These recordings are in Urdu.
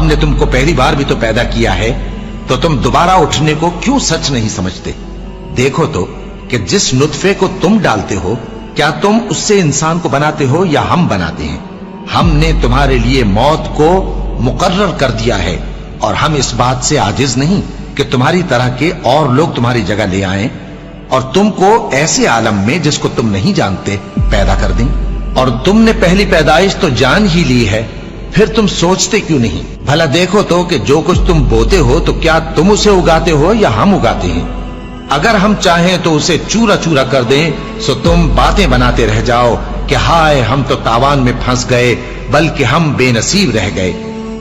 ہم نے تم کو پہلی بار بھی تو پیدا کیا ہے، تو تم دوبارہ اٹھنے کو کیوں سچ نہیں سمجھتے؟ دیکھو تو کہ جس نطفے کو تم ڈالتے ہو، کیا تم اس سے انسان کو بناتے ہو یا ہم بناتے ہیں؟ ہم نے تمہارے لیے موت کو مقرر کر دیا ہے، اور ہم اس بات سے عاجز نہیں کہ تمہاری طرح کے اور لوگ تمہاری جگہ لے آئیں اور تم کو ایسے عالم میں جس کو تم نہیں جانتے پیدا کر دیں۔ اور تم نے پہلی پیدائش تو جان ہی لی ہے، پھر تم سوچتے کیوں نہیں؟ بھلا دیکھو تو کہ جو کچھ تم بوتے ہو تو کیا تم اسے اگاتے ہو یا ہم اگاتے ہیں؟ اگر ہم چاہیں تو اسے چورا چورا کر دیں، سو تم باتیں بناتے رہ جاؤ کہ ہائے ہم تو تاوان میں پھنس گئے، بلکہ ہم بے نصیب رہ گئے۔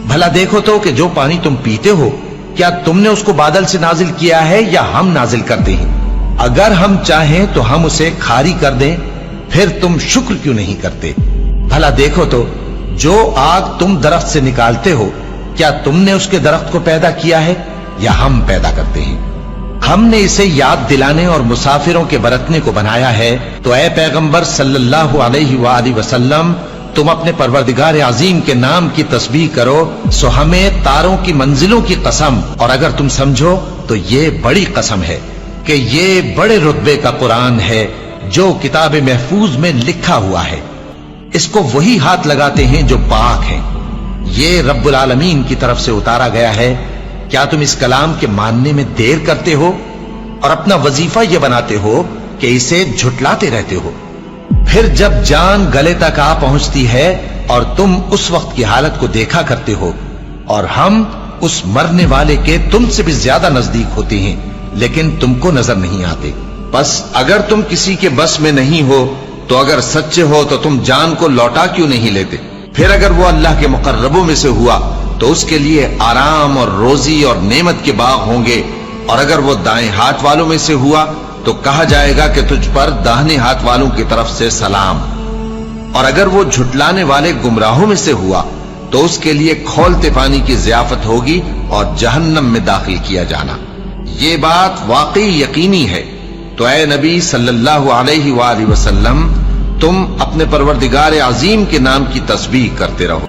بھلا دیکھو تو کہ جو پانی تم پیتے ہو، کیا تم نے اس کو بادل سے نازل کیا ہے یا ہم نازل کرتے ہیں؟ اگر ہم چاہیں تو ہم اسے کھاری کر دیں، پھر تم شکر کیوں نہیں کرتے؟ بھلا دیکھو تو جو آگ تم درخت سے نکالتے ہو، کیا تم نے اس کے درخت کو پیدا کیا ہے یا ہم پیدا کرتے ہیں؟ ہم نے اسے یاد دلانے اور مسافروں کے برتنے کو بنایا ہے، تو اے پیغمبر صلی اللہ علیہ وآلہ وسلم، تم اپنے پروردگار عظیم کے نام کی تسبیح کرو، سو ہمیں تاروں کی منزلوں کی قسم، اور اگر تم سمجھو تو یہ بڑی قسم ہے کہ یہ بڑے رتبے کا قرآن ہے جو کتاب محفوظ میں لکھا ہوا ہے۔ اس کو وہی ہاتھ لگاتے ہیں جو پاک ہیں، یہ رب العالمین کی طرف سے اتارا گیا ہے۔ کیا تم اس کلام کے ماننے میں دیر کرتے ہو اور اپنا وظیفہ یہ بناتے ہو کہ اسے جھٹلاتے رہتے ہو؟ پھر جب جان گلے تک آ پہنچتی ہے اور تم اس وقت کی حالت کو دیکھا کرتے ہو، اور ہم اس مرنے والے کے تم سے بھی زیادہ نزدیک ہوتے ہیں، لیکن تم کو نظر نہیں آتے۔ بس اگر تم کسی کے بس میں نہیں ہو تو اگر سچے ہو تو تم جان کو لوٹا کیوں نہیں لیتے؟ پھر اگر وہ اللہ کے مقربوں میں سے ہوا تو اس کے لیے آرام اور روزی اور نعمت کے باغ ہوں گے، اور اگر وہ دائیں ہاتھ والوں میں سے ہوا تو کہا جائے گا کہ تجھ پر داہنے ہاتھ والوں کی طرف سے سلام، اور اگر وہ جھٹلانے والے گمراہوں میں سے ہوا تو اس کے لیے کھولتے پانی کی ضیافت ہوگی اور جہنم میں داخل کیا جانا۔ یہ بات واقعی یقینی ہے، تو اے نبی صلی اللہ علیہ وآلہ وسلم، تم اپنے پروردگار عظیم کے نام کی تسبیح کرتے رہو۔